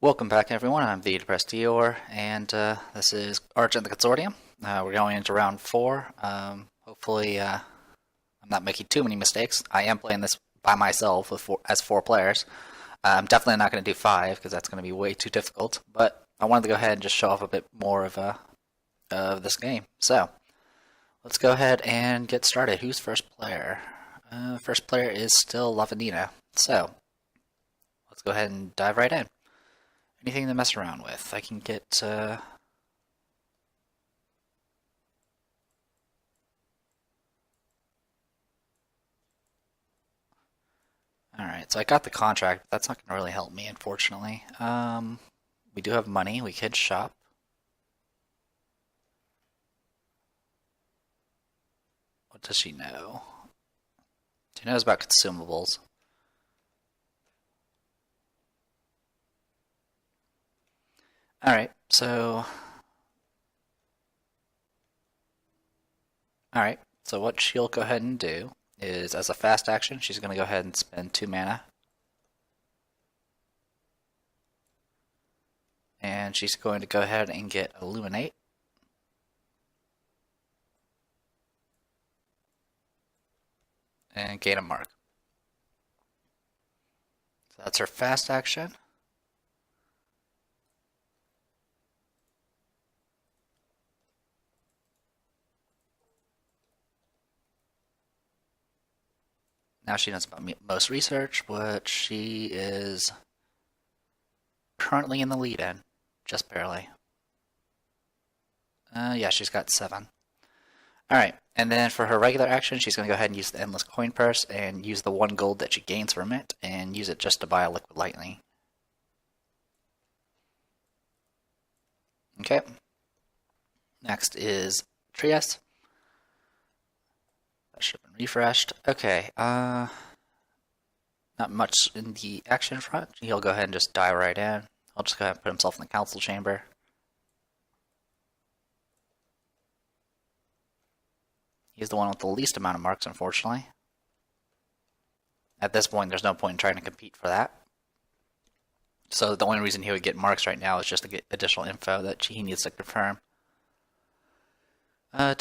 Welcome back, everyone. I'm the Depressed Dior, and this is Argent the Consortium. We're going into round 4. Hopefully, I'm not making too many mistakes. I am playing this by myself with as 4 players. I'm definitely not going to do 5 because that's going to be way too difficult. But I wanted to go ahead and just show off a bit more of this game. So let's go ahead and get started. Who's first player? First player is still Lavanina. So let's go ahead and dive right in. Anything to mess around with. I can get Alright, so I got the contract, but that's not going to really help me, unfortunately. We do have money. We could shop. What does she know? She knows about consumables. Alright, so what she'll go ahead and do is, as a fast action, she's going to go ahead and spend 2 mana. And she's going to go ahead and get Illuminate. And gain a mark. So that's her fast action. Now she knows about most research, which she is currently in the lead in, just barely. Yeah, she's got 7. Alright, and then for her regular action, she's going to go ahead and use the Endless Coin Purse and use the 1 gold that she gains from it and use it just to buy a Liquid Lightning. Okay. Next is Trias. That should have been refreshed. Okay, not much in the action front. He'll go ahead and just dive right in. He'll just go ahead and put himself in the council chamber. He's the one with the least amount of marks, unfortunately. At this point, there's no point in trying to compete for that. So the only reason he would get marks right now is just to get additional info that he needs to confirm. And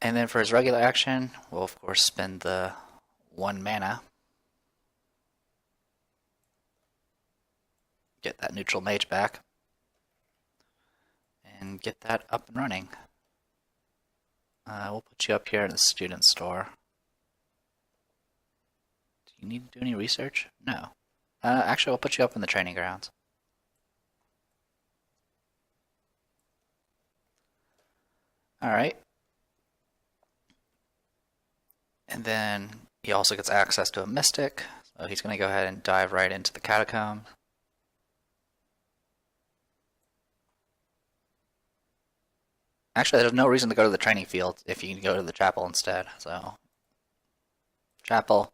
then for his regular action, we'll of course spend the 1 mana. Get that neutral mage back. And get that up and running. We'll put you up here in the student store. Do you need to do any research? No. Actually, we'll put you up in the training grounds. Alright. And then he also gets access to a mystic, so he's going to go ahead and dive right into the catacombs. Actually, there's no reason to go to the training field if you can go to the chapel instead. So, chapel,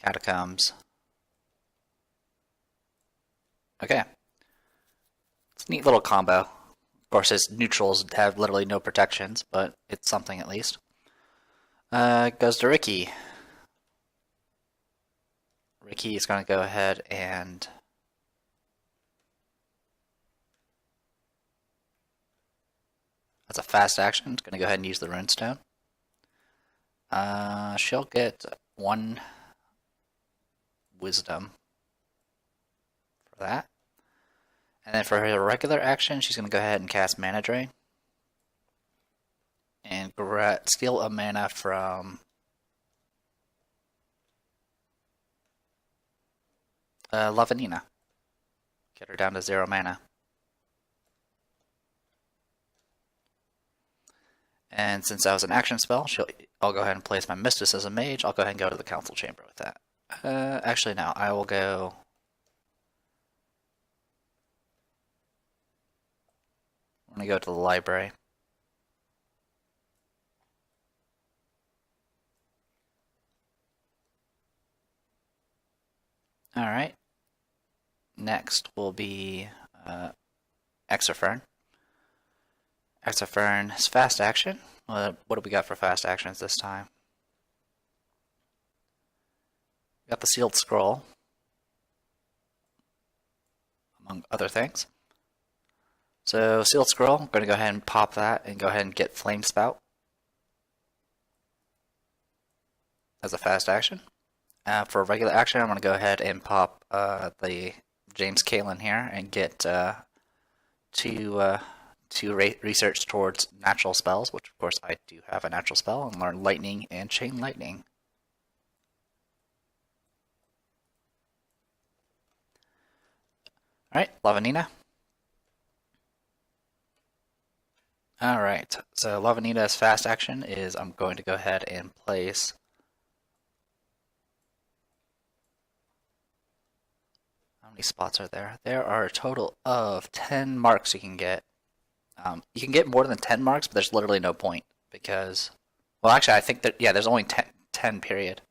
catacombs. Okay. It's a neat little combo. Of course, his neutrals have literally no protections, but it's something at least. Goes to Ricky. Ricky is going to go ahead and as a fast action, it's going to go ahead and use the runestone. She'll get 1 wisdom for that. And then for her regular action, she's going to go ahead and cast Mana Drain. And steal a mana from Lavanina. Get her down to 0 mana. And since that was an action spell, I'll go ahead and place my Mysticism Mage. I'll go ahead and go to the council chamber with that. Actually, no, I will go. I'm going to go to the library. Alright. Next will be Exofern. Exofern's fast action. What do we got for fast actions this time? We got the Sealed Scroll. among other things. So Sealed Scroll, I'm going to go ahead and pop that and go ahead and get Flame Spout as a fast action. For a regular action, I'm going to go ahead and pop the James Kalen here and get two research towards natural spells, which of course I do have a natural spell, and learn Lightning and Chain Lightning. Alright, Lavanina. Alright, so Lavanina's fast action is I'm going to go ahead and place how many spots are there? There are a total of 10 marks you can get. You can get more than 10 marks, but there's literally no point because, well, actually, I think that, yeah, there's only 10 period.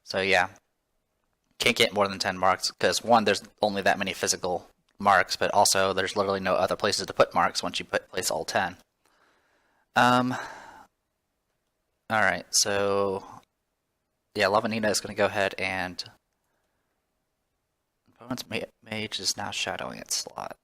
So, yeah, can't get more than 10 marks because, one, there's only that many physical marks, but also there's literally no other places to put marks once you place all 10. Alright, so, yeah, Lavanina is going to go ahead and opponent's mage is now shadowing its slot.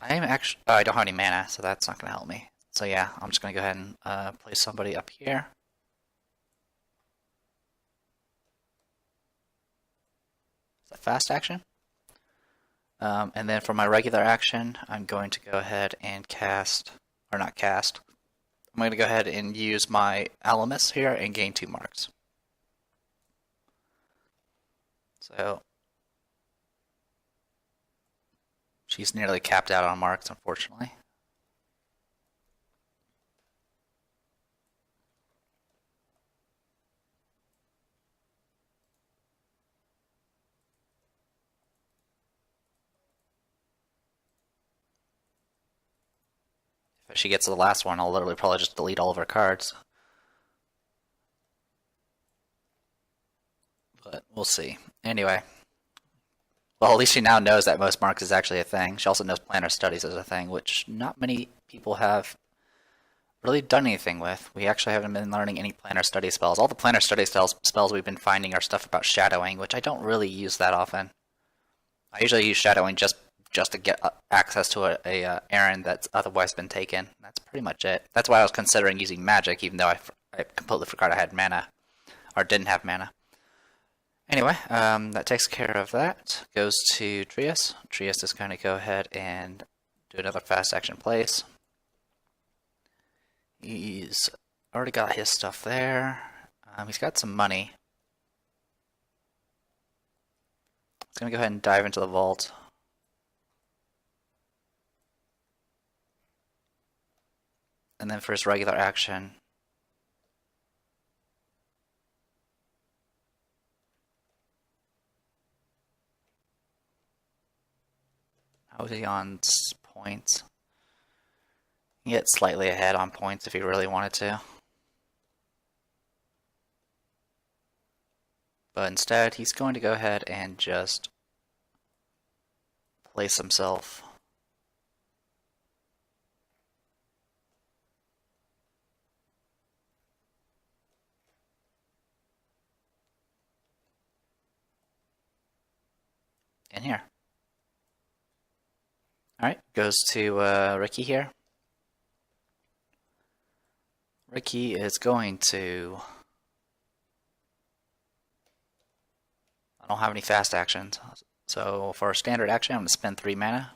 I am actually, I don't have any mana, so that's not going to help me. So yeah, I'm just going to go ahead and place somebody up here. Is that fast action? And then for my regular action, I'm going to go ahead and cast, or not cast, I'm going to go ahead and use my Alamus here and gain 2 marks. So she's nearly capped out on marks, unfortunately. If she gets to the last one, I'll literally probably just delete all of her cards. But we'll see. Anyway. Well, at least she now knows that most marks is actually a thing. She also knows Planner Studies is a thing, which not many people have really done anything with. We actually haven't been learning any Planner Study spells. All the Planner Study spells we've been finding are stuff about shadowing, which I don't really use that often. I usually use shadowing just to get access to a errand that's otherwise been taken. That's pretty much it. That's why I was considering using magic, even though I completely forgot I had mana, or didn't have mana. Anyway, that takes care of that. Goes to Trias. Trias is going to go ahead and do another fast action place. He's already got his stuff there. He's got some money. He's going to go ahead and dive into the vault. And then for his regular action, how is he on points? He can get slightly ahead on points if he really wanted to. But instead, he's going to go ahead and just place himself in here. Alright, goes to Ricky here. Ricky is going to... I don't have any fast actions, so for a standard action, I'm going to spend 3 mana.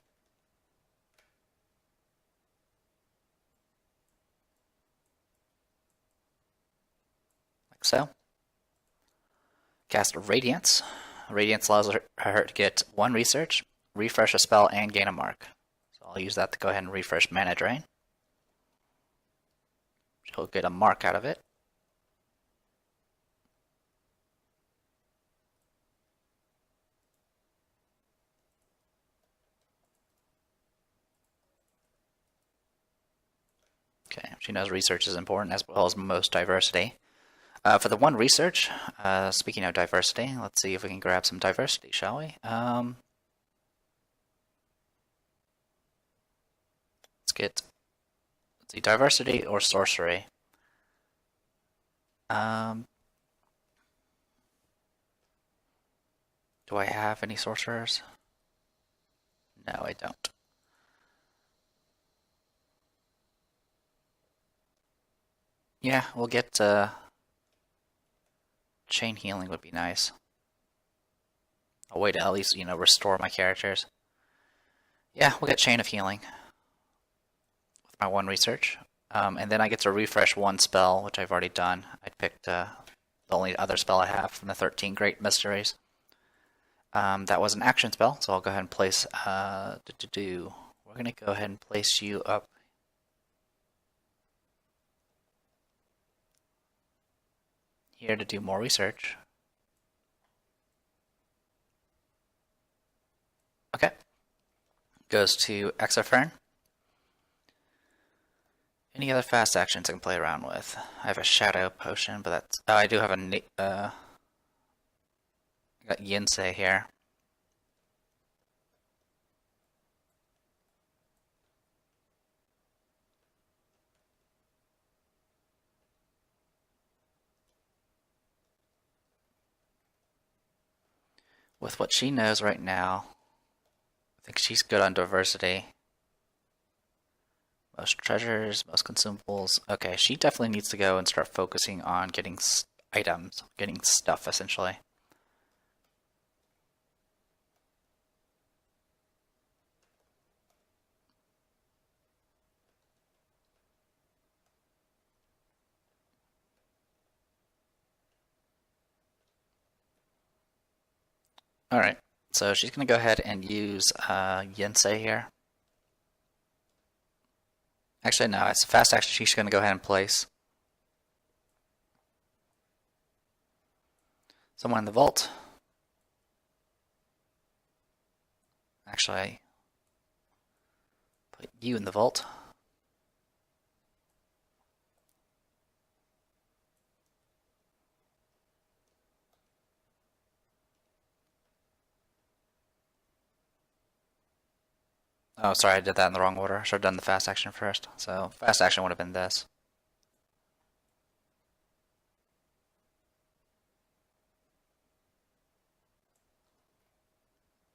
Like so. Cast Radiance. Radiance allows her to get 1 research, refresh a spell, and gain a mark. So I'll use that to go ahead and refresh Mana Drain. She'll get a mark out of it. Okay, she knows research is important as well as most diversity. For the 1 research, speaking of diversity, let's see if we can grab some diversity, shall we? Let's see, diversity or sorcery. Do I have any sorcerers? No, I don't. Yeah, we'll get chain healing would be nice. A way to at least, restore my characters. Yeah, we'll get chain of healing with my 1 research. And then I get to refresh 1 spell, which I've already done. I picked the only other spell I have from the 13 Great Mysteries. That was an action spell, so I'll go ahead and place. We're going to go ahead and place you up here to do more research. Okay. Goes to Exofern. Any other fast actions I can play around with? I have a Shadow Potion, but that's... Oh, I do have a... I got Yinsei here. With what she knows right now, I think she's good on diversity. Most treasures, most consumables. Okay, she definitely needs to go and start focusing on getting items, getting stuff, essentially. Alright, so she's going to go ahead and use Yinsei here. Actually, no, it's a fast action she's going to go ahead and place. Someone in the vault. Actually, put you in the vault. Oh, sorry, I did that in the wrong order. I should have done the fast action first. So, fast action would have been this.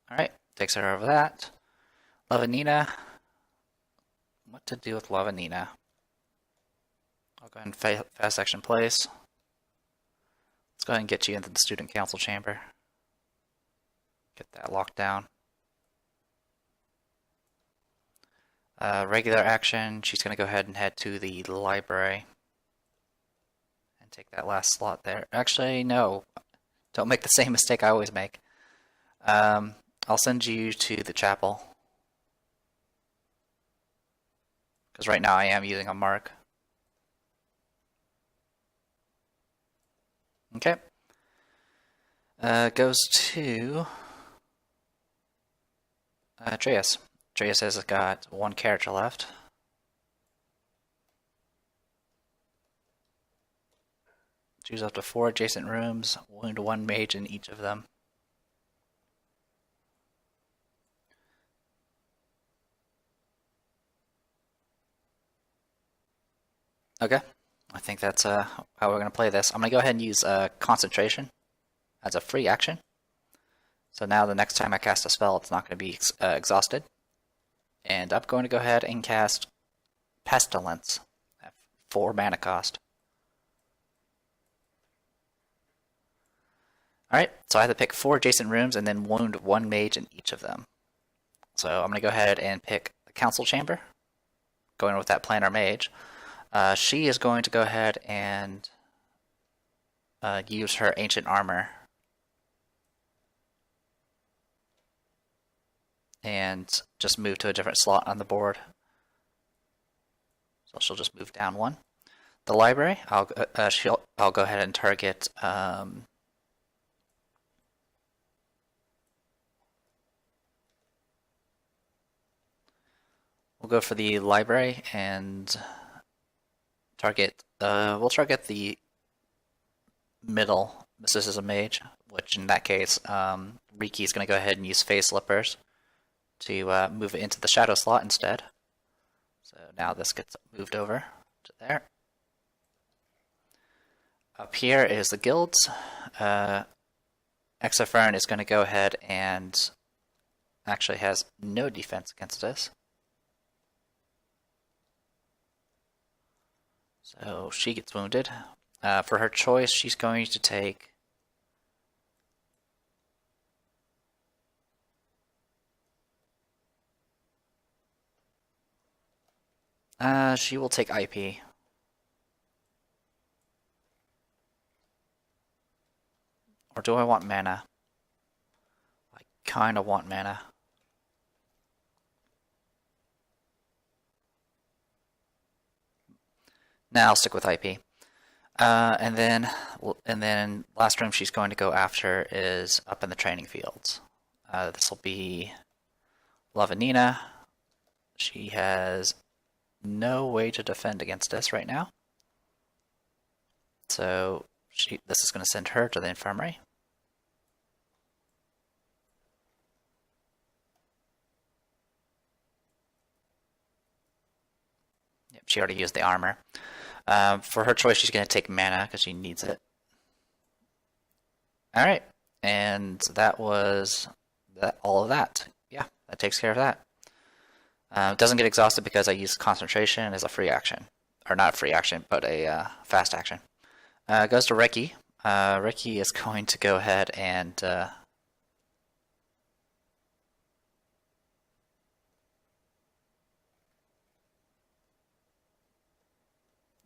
Alright, takes care of that. Lavanina. What to do with Lavanina? I'll go ahead and fast action place. Let's go ahead and get you into the student council chamber. Get that locked down. Regular action, she's going to go ahead and head to the library. And take that last slot there. Actually, no. Don't make the same mistake I always make. I'll send you to the chapel. Because right now I am using a mark. Okay. Goes to Atreus. Atreus has got 1 character left. Choose up to 4 adjacent rooms, wound 1 mage in each of them. Okay, I think that's how we're going to play this. I'm going to go ahead and use concentration as a free action. So now the next time I cast a spell, it's not going to be exhausted. And I'm going to go ahead and cast Pestilence at 4 mana cost. Alright, so I have to pick 4 adjacent rooms and then wound 1 mage in each of them. So I'm going to go ahead and pick the council chamber, going with that planar mage. She is going to go ahead and use her ancient armor. And just move to a different slot on the board. So she'll just move down 1. The library, I'll go ahead and target we'll go for the library and target we'll target the middle. This is a mage, which in that case Riki is going to go ahead and use Phase Slippers to move it into the shadow slot instead. So now this gets moved over to there. Up here is the guilds. Exofern is going to go ahead and actually has no defense against us. So she gets wounded. For her choice, she's going to take... she will take IP. Or do I want mana? I kind of want mana. Now I'll stick with IP. And then last room she's going to go after is up in the training fields. This will be Lavanina. She has no way to defend against us right now. So this is going to send her to the infirmary. Yep, she already used the armor. For her choice, she's going to take mana because she needs it. Alright, and that was all of that. Yeah, that takes care of that. It doesn't get exhausted because I use concentration as a free action. Or not a free action, but a fast action. It goes to Ricky. Ricky is going to go ahead and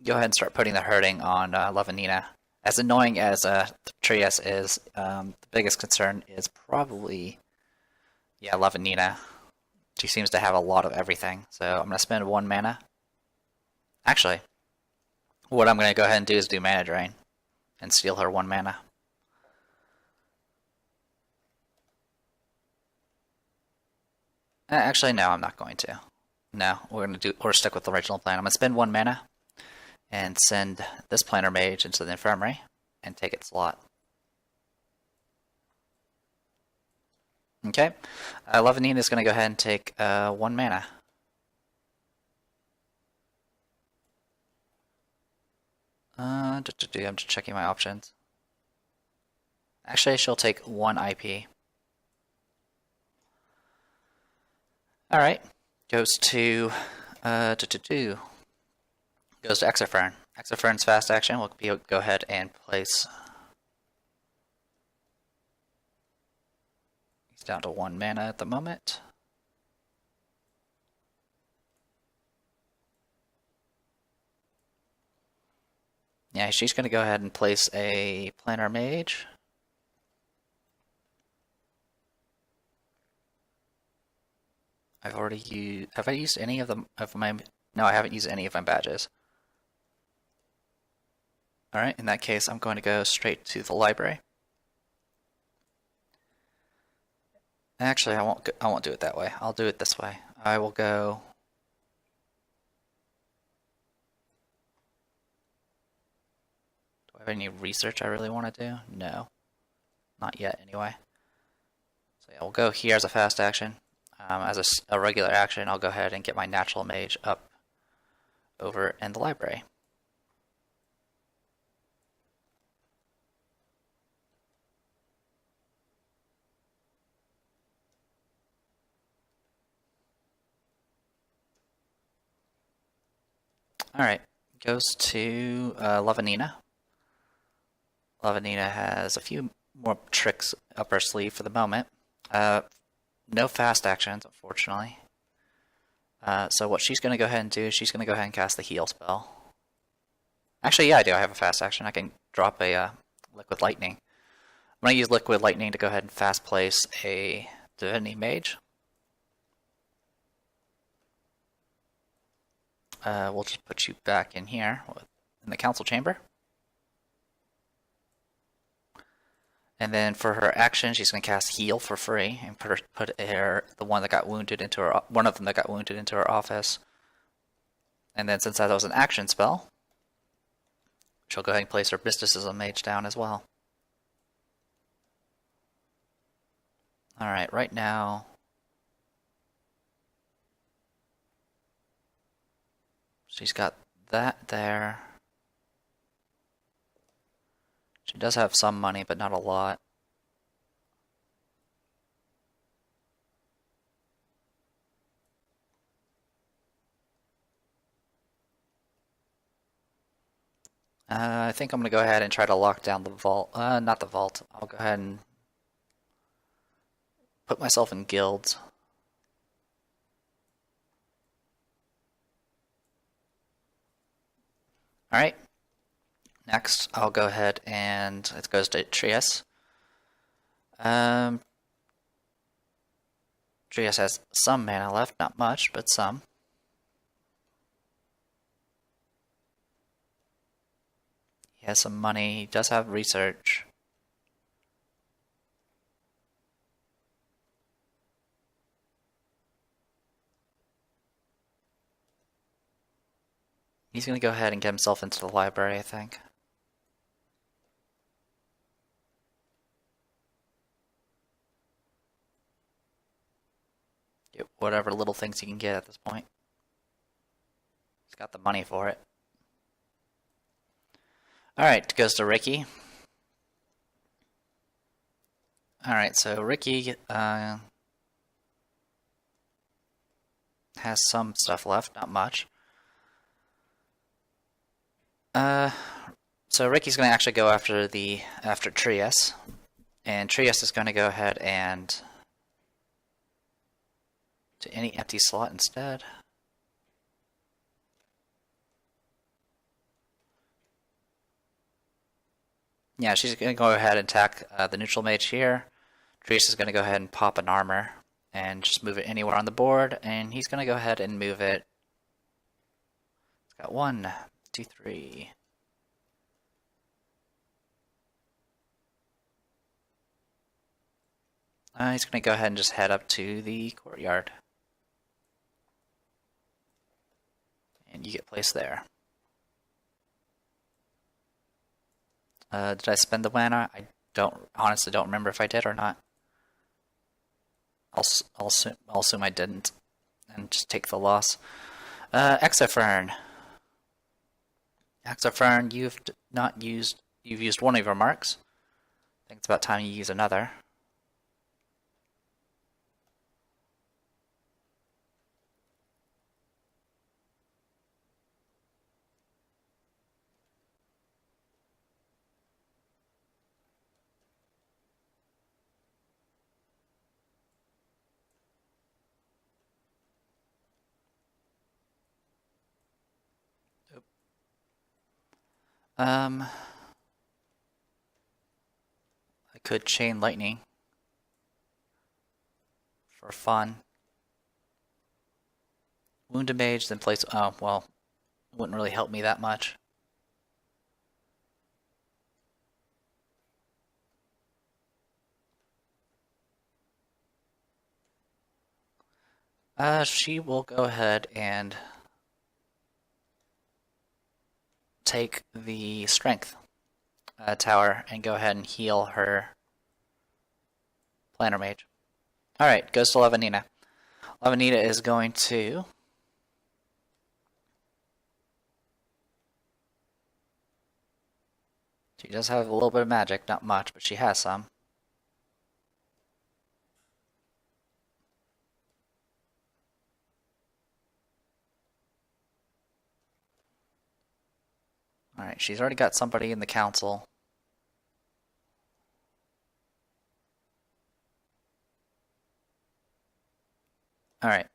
go ahead and start putting the hurting on Lavanina. As annoying as Trias is, the biggest concern is probably, yeah, Lavanina. She seems to have a lot of everything, so I'm going to spend 1 mana. Actually, what I'm going to go ahead and do is do mana drain and steal her 1 mana. Actually, no, I'm not going to. No, we're stuck with the original plan. I'm going to spend 1 mana and send this planar mage into the infirmary and take its slot. Okay, Lavanina is going to go ahead and take 1 mana. I'm just checking my options. Actually, she'll take 1 IP. Alright, goes to Exofern. Exofern's fast action will go ahead and place. He's down to 1 mana at the moment. Yeah, she's going to go ahead and place a planar mage. I've already used. Have I used any of my? No, I haven't used any of my badges. All right. In that case, I'm going to go straight to the library. Actually, I won't do it that way. I'll do it this way. I will go. Do I have any research I really want to do? No, not yet. Anyway. So yeah, we'll go here as a fast action. As a regular action, I'll go ahead and get my natural mage up over in the library. Alright, goes to Lavanina. Lavanina has a few more tricks up her sleeve for the moment. No fast actions, unfortunately. So what she's going to go ahead and do is she's going to go ahead and cast the heal spell. Actually, yeah, I do. I have a fast action. I can drop a Liquid Lightning. I'm going to use Liquid Lightning to go ahead and fast place a Divinity Mage. We'll just put you back in here in the council chamber. And then for her action, she's going to cast Heal for free and put the one that got wounded into her, one of them that got wounded into her office. And then since that was an action spell, she'll go ahead and place her Mysticism Mage down as well. Alright, right now, she's got that there. She does have some money, but not a lot. I think I'm going to go ahead and try to lock down the vault. Not the vault. I'll go ahead and put myself in guilds. Alright. Next, I'll go ahead and it goes to Trias. Trias has some mana left, not much, but some. He has some money, he does have research. He's going to go ahead and get himself into the library, I think. Get whatever little things he can get at this point. He's got the money for it. Alright, goes to Ricky. Alright, so Ricky has some stuff left, not much. So Ricky's going to actually go after Trias, and Trias is going to go ahead and to any empty slot instead. Yeah, she's going to go ahead and attack the neutral mage here. Trias is going to go ahead and pop an armor and just move it anywhere on the board, and he's going to go ahead and move it. It's got 1, 2, 3. He's going to go ahead and just head up to the courtyard. And you get placed there. Did I spend the mana? I honestly don't remember if I did or not. I'll assume I didn't, and just take the loss. Exofern. Exofern, you've used one of your marks. I think it's about time you use another. I could chain lightning for fun. Wounded mage, then place. Oh well, it wouldn't really help me that much. She will go ahead and take the strength tower and go ahead and heal her planner mage. Alright, goes to Levanina. Levanina is going to she does have a little bit of magic, not much, but she has some. Alright, she's already got somebody in the council. Alright,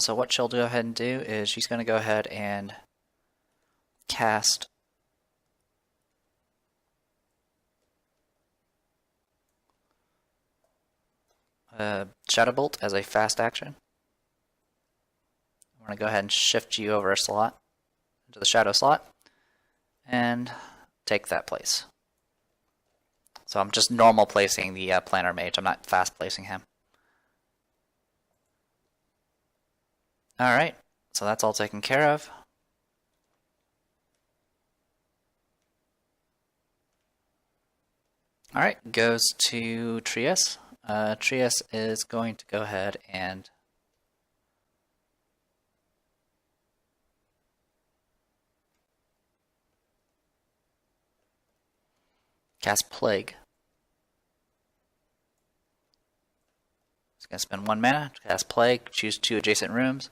so what she'll go ahead and do is she's going to go ahead and cast Shadow Bolt as a fast action. I'm going to go ahead and shift you over a slot, into the shadow slot, and take that place. So I'm just normal placing the planner mage, I'm not fast placing him. Alright, so that's all taken care of. Alright, goes to Trias. Trias is going to go ahead and cast Plague. It's going to spend 1 mana to cast Plague, choose 2 adjacent rooms.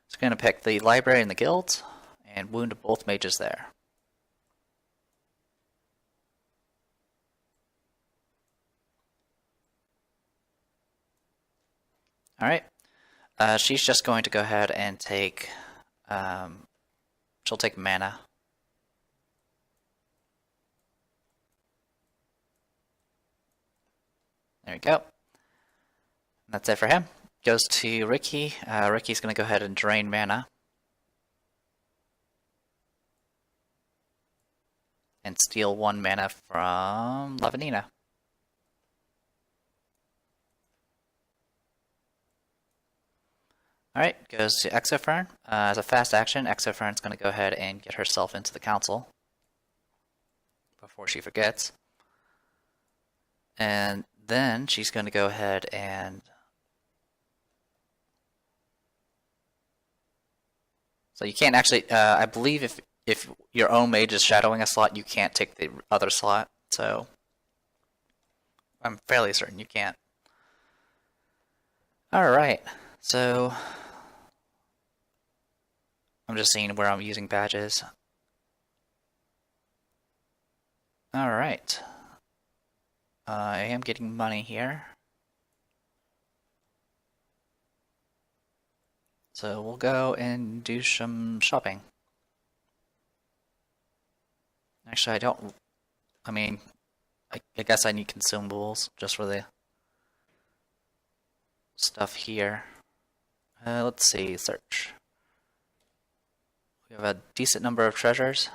It's going to pick the library and the guilds, and wound both mages there. Alright, she's just going to go ahead and take, she'll take mana. There we go. That's it for him. Goes to Ricky. Ricky's going to go ahead and drain mana. And steal 1 mana from Lavanina. Alright, goes to Exofern. As a fast action, Exofern's going to go ahead and get herself into the council before she forgets. And then she's going to go ahead and... So you can't actually... I believe if your own mage is shadowing a slot, you can't take the other slot. So I'm fairly certain you can't. Alright, so... I'm just seeing where I'm using badges. Alright. I am getting money here. So we'll go and do some shopping. Actually, I guess I need consumables just for the stuff here. Let's see, search. We have a decent number of treasures.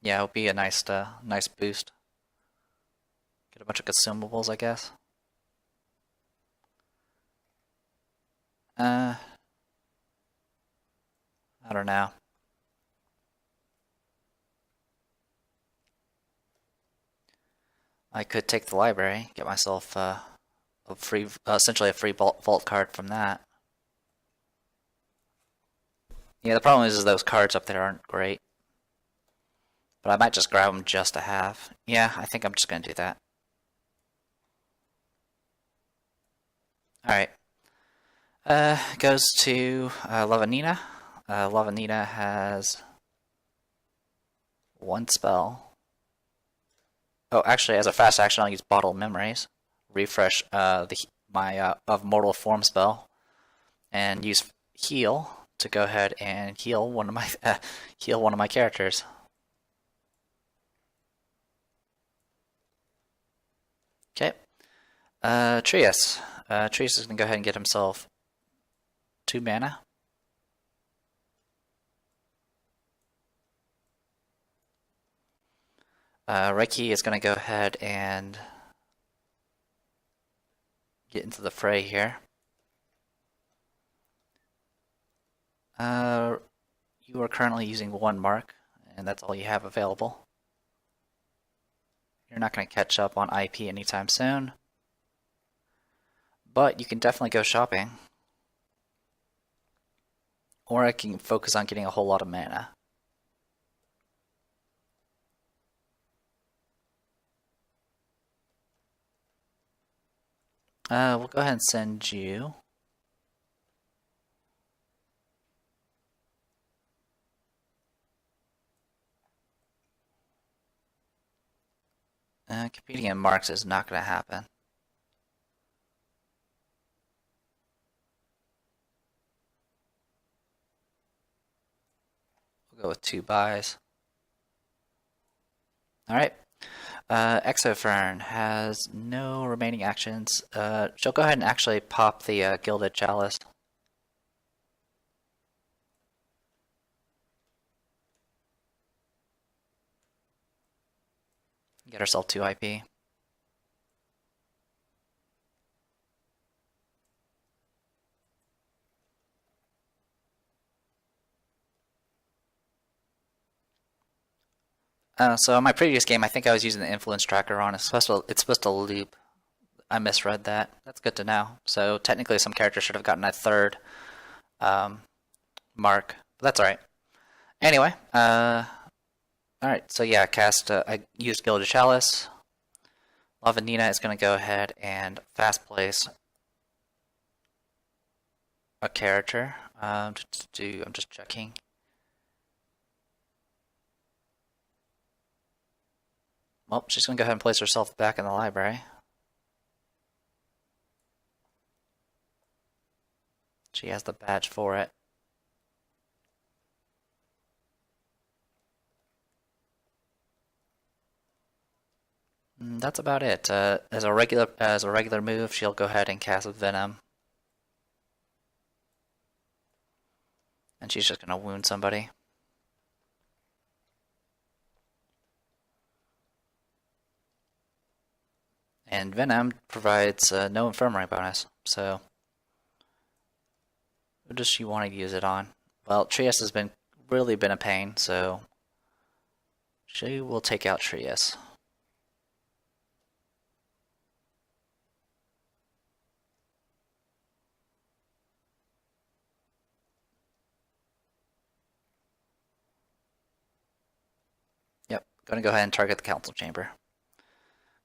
Yeah, it'll be a nice boost. Get a bunch of consumables, I guess. I don't know. I could take the library, get myself essentially a free vault card from that. Yeah, the problem is those cards up there aren't great. But I might just grab them just to have. Yeah, I think I'm just going to do that. Alright. Goes to Lavanina. Lavanina has 1 spell. Oh, actually, as a fast action, I'll use Bottle Memories. Refresh my of Mortal Form spell, and use Heal to go ahead and heal one of my characters. Okay. Trius. Trius is gonna go ahead and get himself 2 mana. Reiki is gonna go ahead and get into the fray here. You are currently using 1 mark, and that's all you have available. You're not going to catch up on IP anytime soon, but you can definitely go shopping. Or I can focus on getting a whole lot of mana. We'll go ahead and send you. Competing in marks is not going to happen. We'll go with 2 buys. Alright. Exofern has no remaining actions. She'll go ahead and actually pop the Gilded Chalice. Get herself 2 IP. So in my previous game, I think I was using the influence tracker on. It's supposed to loop. I misread that. That's good to know. So technically, some characters should have gotten a 3rd mark, but that's all right. Anyway, alright, so yeah, I used Gilded Chalice. Lavanina is going to go ahead and fast place a character. I'm just checking. Well, she's going to go ahead and place herself back in the library. She has the badge for it. That's about it. As a regular move, she'll go ahead and cast Venom, and she's just gonna wound somebody. And Venom provides no infirmary bonus, so who does she want to use it on? Well, Trias has really been a pain, so she will take out Trias. Yep, going to go ahead and target the council chamber.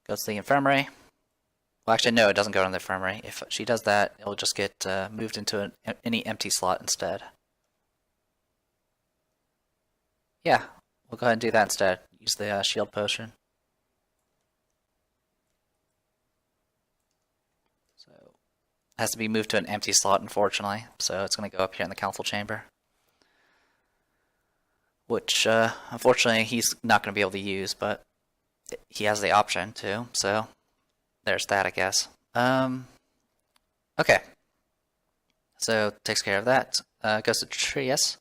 Goes to the infirmary. Well, actually, no, it doesn't go to the infirmary. If she does that, it'll just get moved into any empty slot instead. Yeah, we'll go ahead and do that instead. Use the shield potion. So, it has to be moved to an empty slot, unfortunately. So it's going to go up here in the council chamber. Which, unfortunately, he's not going to be able to use, but he has the option to, so there's that, I guess. Okay. So, takes care of that. Goes to Trias.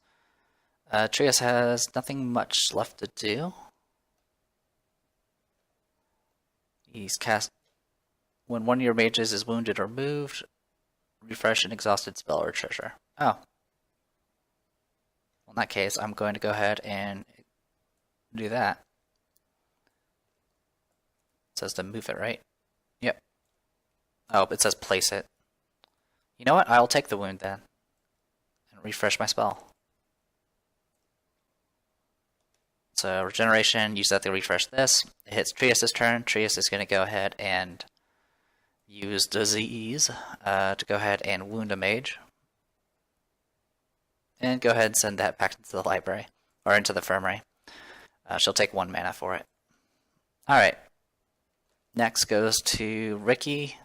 Trias has nothing much left to do. He's cast... When one of your mages is wounded or moved, refresh an exhausted spell or treasure. Oh. Well, in that case, I'm going to go ahead and do that. It says to move it, right? Yep. Oh, it says place it. You know what? I'll take the wound then. And refresh my spell. So, regeneration, use that to refresh this. It hits Trias' turn. Trias is going to go ahead and use disease to go ahead and wound a mage. And go ahead and send that back into the library, or into the infirmary. She'll take 1 mana for it. Alright. Next goes to Ricky.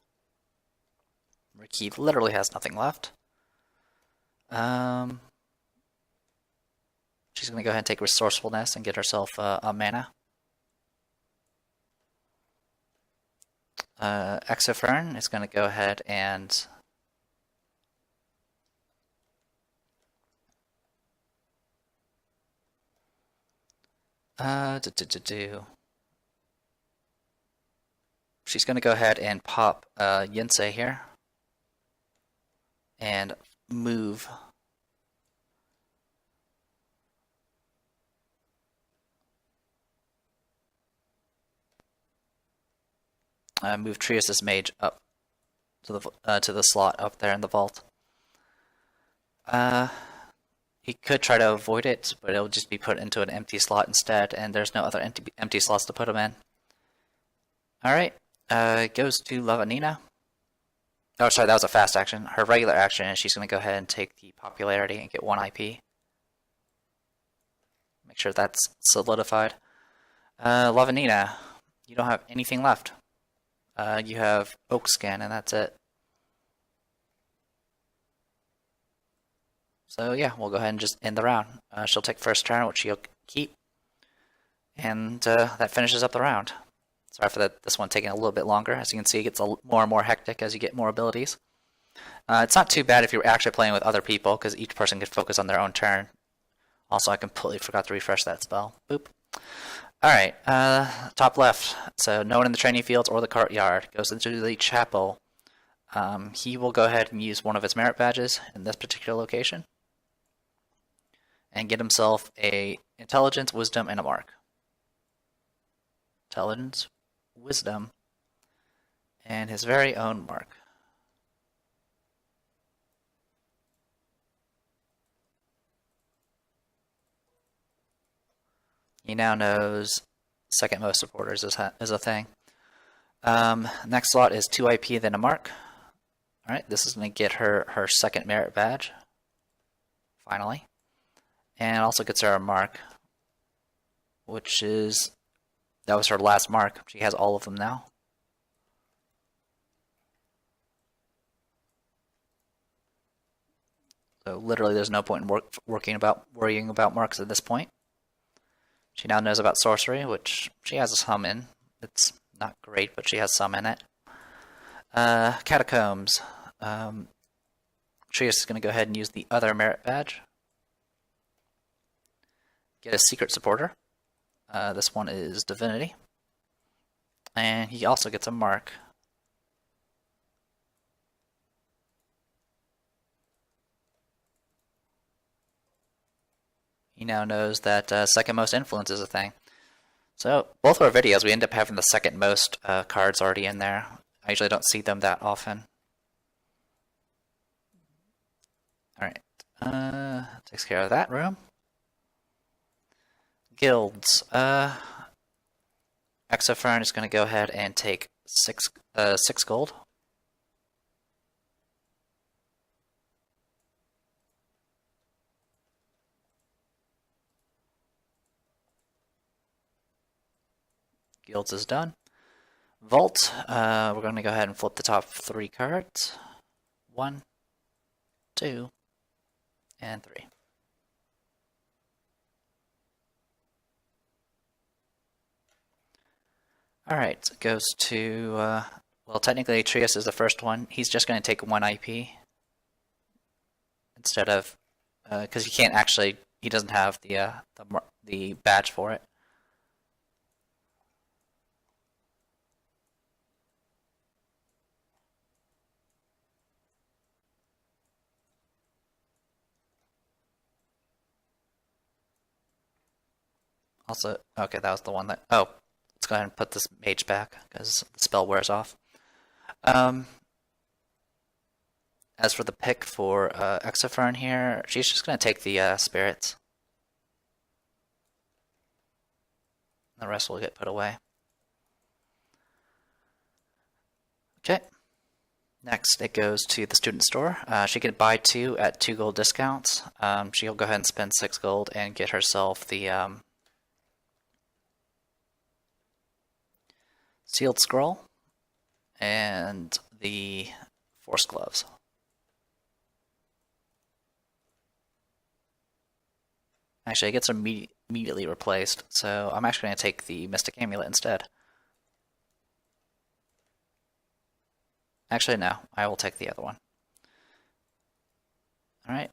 Ricky literally has nothing left. She's going to go ahead and take Resourcefulness and get herself a mana. Exofern is going to go ahead and she's going to go ahead and pop Yensei here and move move Trias' mage up to the slot up there in the vault. He could try to avoid it, but it'll just be put into an empty slot instead, and there's no other empty slots to put him in. Alright, it goes to Lavanina. Oh, sorry, that was a fast action. Her regular action is she's going to go ahead and take the popularity and get 1 IP. Make sure that's solidified. Lavanina, you don't have anything left. You have Oak Scan, and that's it. So yeah, we'll go ahead and just end the round. She'll take first turn, which she'll keep. And that finishes up the round. Sorry for this one taking a little bit longer. As you can see, it gets more and more hectic as you get more abilities. It's not too bad if you're actually playing with other people, because each person can focus on their own turn. Also, I completely forgot to refresh that spell. Boop. Alright, top left. So, no one in the training fields or the courtyard goes into the chapel. He will go ahead and use one of his merit badges in this particular location. And get himself a Intelligence, Wisdom, and a Mark. Intelligence, Wisdom, and his very own Mark. He now knows second most supporters is a thing. Next slot is 2 IP, then a mark. Alright, this is going to get her second merit badge, finally. And also gets her a mark, which is, that was her last mark. She has all of them now. So literally there's no point in worrying about marks at this point. She now knows about sorcery, which she has some in. It's not great, but she has some in it. Catacombs. Trius is going to go ahead and use the other merit badge. Get a secret supporter. This one is Divinity. And he also gets a mark. He now knows that second most influence is a thing. So both of our videos, we end up having the second most cards already in there. I usually don't see them that often. Alright, takes care of that room. Guilds. Exofern is going to go ahead and take 6 gold. Guilds is done. Vault, we're going to go ahead and flip the top 3 cards. 1, 2, and 3. Alright, it goes to, well, technically Trius is the first one. He's just going to take 1 IP. Instead of, because he can't actually, he doesn't have the badge for it. Also, okay, that was the one that, oh, let's go ahead and put this mage back, because the spell wears off. As for the pick for Exofern here, she's just going to take the spirits. The rest will get put away. Okay. Next, it goes to the student store. She can buy 2 at 2 gold discounts. She'll go ahead and spend 6 gold and get herself the Sealed Scroll and the Force Gloves. Actually, it gets immediately replaced, so I'm actually going to take the Mystic Amulet instead. Actually, no, I will take the other one. Alright,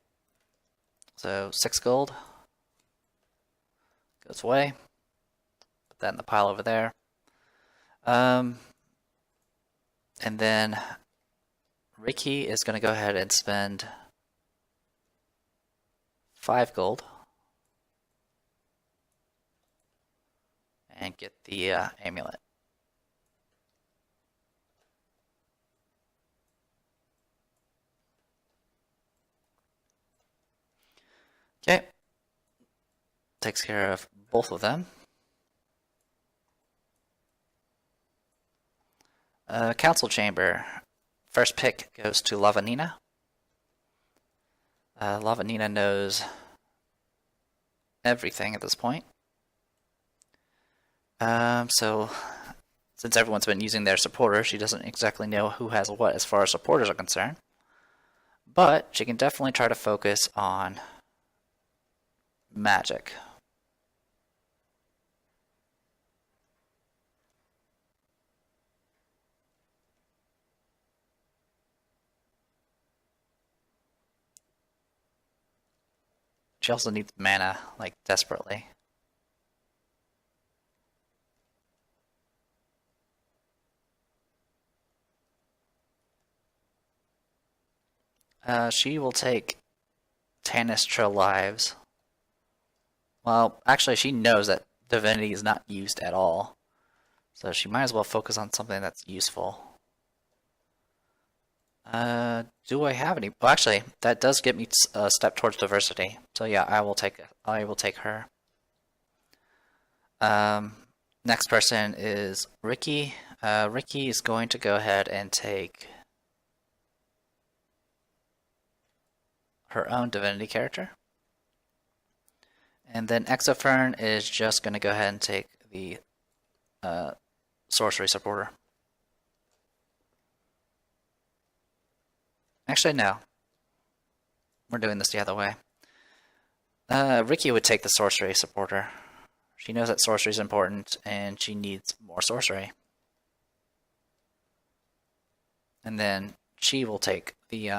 so 6 gold goes away. Put that in the pile over there. And then Ricky is going to go ahead and spend 5 gold and get the amulet. Okay, takes care of both of them. Council Chamber. First pick goes to Lavanina. Lavanina knows everything at this point. So, since everyone's been using their supporter, she doesn't exactly know who has what as far as supporters are concerned. But she can definitely try to focus on magic. She also needs mana, like, desperately. She will take Tanistra lives. Well, actually, she knows that Divinity is not used at all. So she might as well focus on something that's useful. Do I have any? Well, actually, that does get me a step towards diversity. So yeah, I will take her. Next person is Ricky. Ricky is going to go ahead and take her own divinity character. And then Exofern is just going to go ahead and take the sorcery supporter. Actually, no. We're doing this the other way. Ricky would take the sorcery supporter. She knows that sorcery is important, and she needs more sorcery. And then she will take the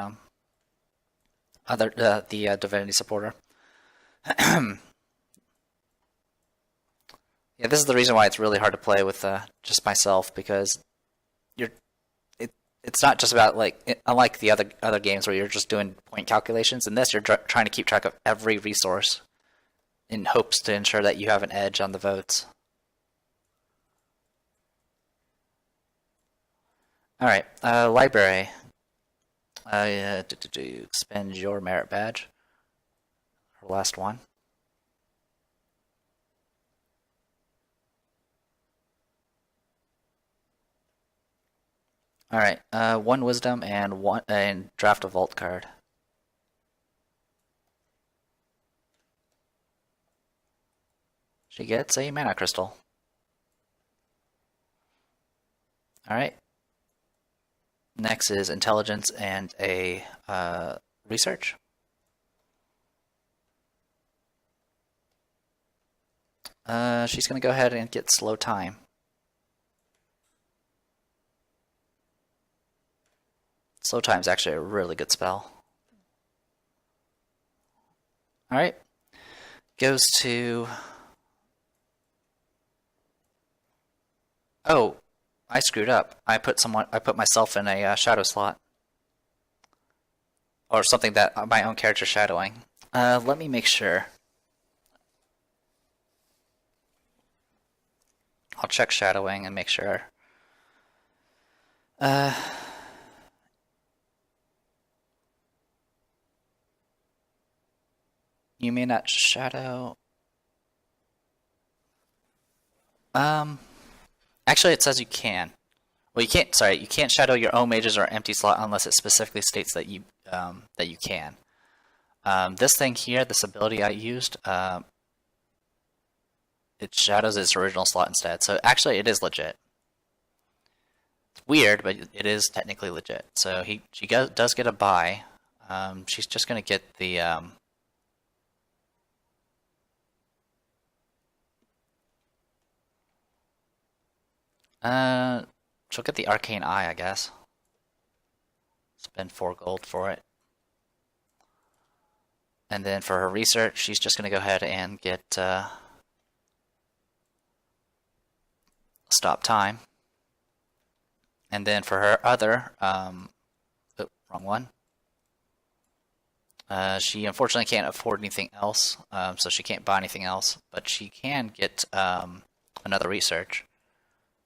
divinity supporter. Yeah, this is the reason why it's really hard to play with just myself, because it's not just about, like, unlike the other games where you're just doing point calculations. In this, you're trying to keep track of every resource in hopes to ensure that you have an edge on the votes. Alright, library. Spend your merit badge. Her last one. Alright, 1 wisdom and draft a vault card. She gets a mana crystal. Alright. Next is intelligence and a research. She's going to go ahead and get slow time. Slow time is actually a really good spell. Alright. Goes to... Oh, I screwed up. I put myself in a shadow slot. Or something that my own character shadowing. Let me make sure. I'll check shadowing and make sure. You may not shadow. Actually, it says you can. Well, you can't. Sorry, you can't shadow your own mages or empty slot unless it specifically states that you can. This thing here, this ability I used, it shadows its original slot instead. So actually, it is legit. It's weird, but it is technically legit. So she does get a buy. She's just gonna get the she'll get the Arcane Eye, I guess. Spend 4 gold for it. And then for her research, she's just going to go ahead and get stop time. And then for her other, wrong one. She unfortunately can't afford anything else, so she can't buy anything else, but she can get another research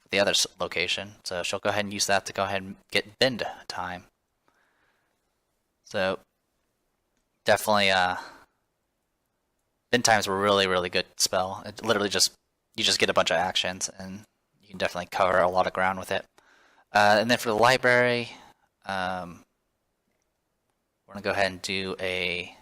for the other location. So she'll go ahead and use that to go ahead and get bend time. So definitely, bend time's a really, really good spell. It literally you just get a bunch of actions, and you can definitely cover a lot of ground with it. And then for the library, we're gonna go ahead and do a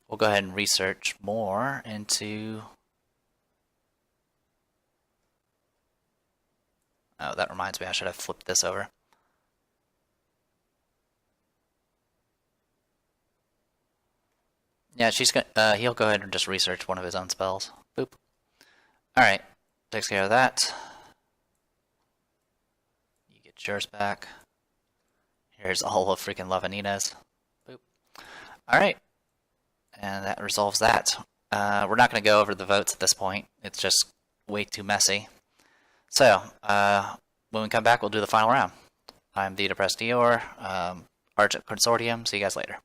we'll go ahead and research more into. Oh, that reminds me, I should have flipped this over. Yeah, he'll go ahead and just research one of his own spells. Boop. Alright, takes care of that. You get yours back. Here's all of freaking Lavanina's. Boop. Alright. And that resolves that. We're not going to go over the votes at this point. It's just way too messy. So, when we come back, we'll do the final round. I'm the Depressed Dior, Argent Consortium. See you guys later.